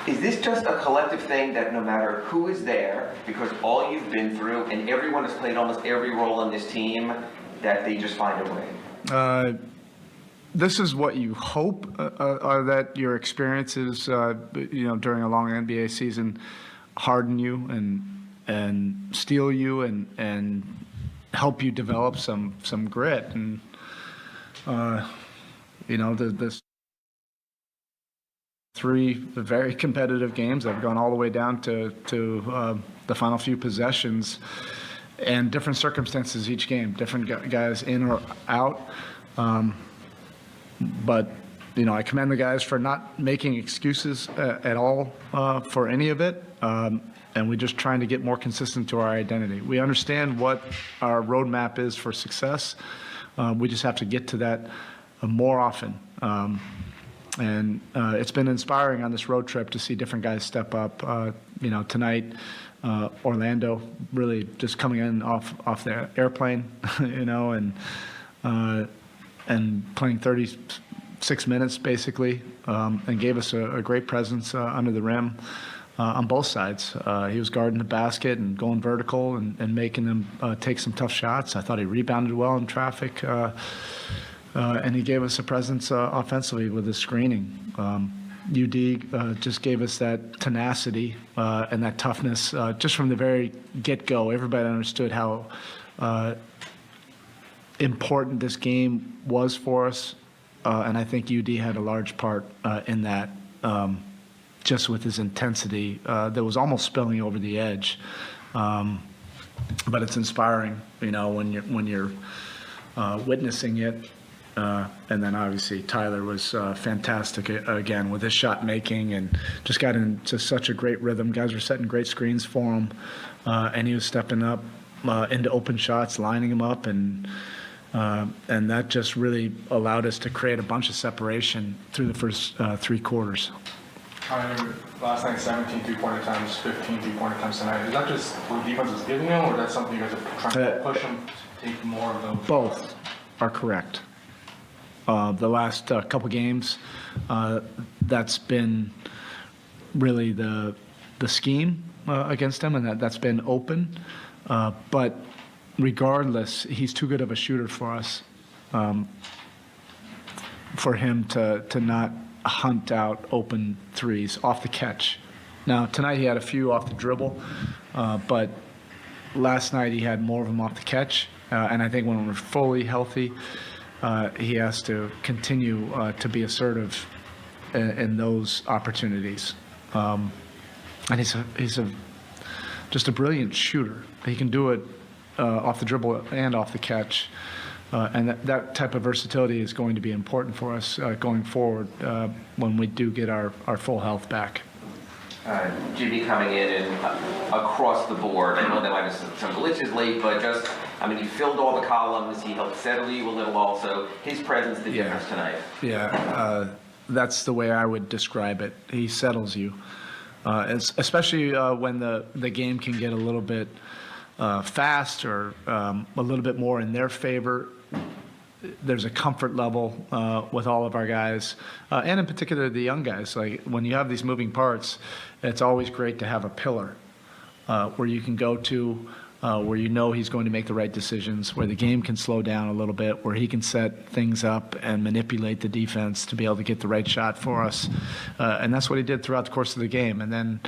Is this just a collective thing that no matter who is there, because all you've been through and everyone has played almost every role on this team, that they just find a way? This is what you hope, are that your experiences, during a long NBA season harden you and steel you and help you develop some grit. And, this 3 very competitive games that have gone all the way down to the final few possessions, and different circumstances each game, different guys in or out. But I commend the guys for not making excuses at all for any of it, and we're just trying to get more consistent to our identity. We understand what our roadmap is for success. We just have to get to that more often. And it's been inspiring on this road trip to see different guys step up. Tonight, Orlando really just coming in off their airplane, and playing 36 minutes basically, and gave us a great presence under the rim on both sides. He was guarding the basket and going vertical and making them take some tough shots. I thought he rebounded well in traffic. And he gave us a presence offensively with his screening. UD just gave us that tenacity and that toughness just from the very get-go. Everybody understood how important this game was for us, and I think UD had a large part in that, just with his intensity that was almost spilling over the edge. But it's inspiring, when you're witnessing it. And then obviously Tyler was fantastic again with his shot making, and just got into such a great rhythm. Guys were setting great screens for him, and he was stepping up into open shots, lining them up, and that just really allowed us to create a bunch of separation through the first 3 quarters. Last night, 17 3-point attempts, 15 3-point attempts tonight. Is that just what defense is giving them, or that's something you guys are trying to push them to take more of those? Both are correct. The last couple games, that's been really the scheme against him, and that's been open. But regardless, he's too good of a shooter for us, for him to not hunt out open threes off the catch. Now, tonight he had a few off the dribble, but last night he had more of them off the catch. And I think when we're fully healthy, he has to continue to be assertive in those opportunities. And he's just a brilliant shooter. He can do it off the dribble and off the catch. And that type of versatility is going to be important for us going forward when we do get our full health back. Jimmy coming in and across the board. I know there might have been some glitches late, but he filled all the columns. He helped settle you a little also. His presence did difference tonight. Yeah, that's the way I would describe it. He settles you, especially when the game can get a little bit fast or a little bit more in their favor. There's a comfort level with all of our guys, and in particular the young guys. Like when you have these moving parts, it's always great to have a pillar where you can go to, where he's going to make the right decisions, where the game can slow down a little bit, where he can set things up and manipulate the defense to be able to get the right shot for us. And that's what he did throughout the course of the game. And then,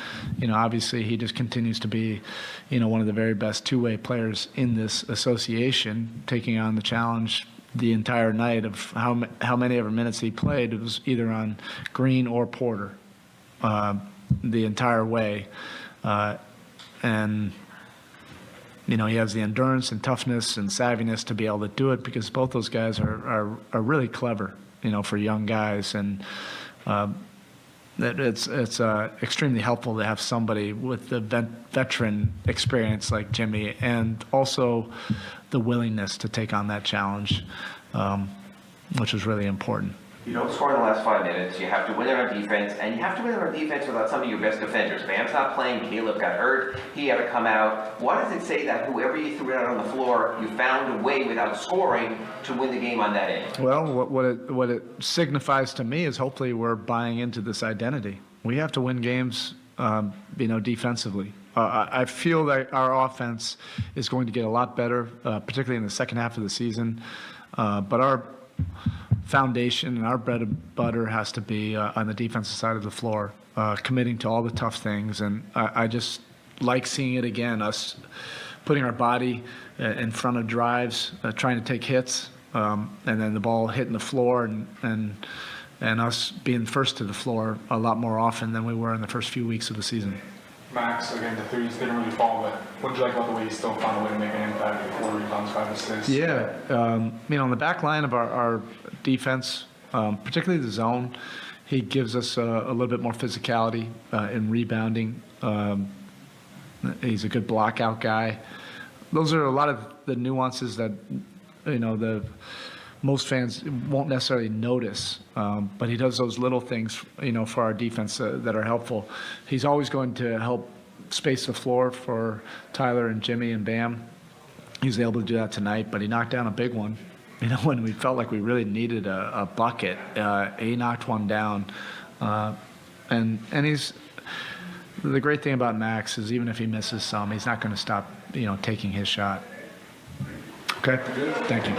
obviously he just continues to be, one of the very best two-way players in this association, taking on the challenge the entire night of how many ever minutes he played. It was either on Green or Porter the entire way. And he has the endurance and toughness and savviness to be able to do it, because both those guys are really clever, for young guys. And it's extremely helpful to have somebody with the veteran experience like Jimmy, and also the willingness to take on that challenge, which is really important. You don't score in the last 5 minutes, you have to win it on defense, and you have to win it on defense without some of your best defenders. Bam's not playing, Caleb got hurt, he had to come out. Why does it say that whoever you threw out on the floor, you found a way without scoring to win the game on that end? Well, what it signifies to me is hopefully we're buying into this identity. We have to win games, defensively. I feel that our offense is going to get a lot better, particularly in the second half of the season. But our foundation and our bread and butter has to be on the defensive side of the floor, committing to all the tough things. And I just like seeing it again, us putting our body in front of drives, trying to take hits, and then the ball hitting the floor and us being first to the floor a lot more often than we were in the first few weeks of the season. Max, again, the threes didn't really fall, but what did you like about the way he still found a way to make an impact? 4 rebounds, 5 assists. Yeah, on the back line of our defense, particularly the zone, he gives us a little bit more physicality in rebounding. He's a good blockout guy. Those are a lot of the nuances that, the most fans won't necessarily notice, but he does those little things, for our defense that are helpful. He's always going to help space the floor for Tyler and Jimmy and Bam. He was able to do that tonight, but he knocked down a big one. When we felt like we really needed a bucket, he knocked one down. And he's, the great thing about Max is even if he misses some, he's not going to stop, taking his shot. Okay? Thank you.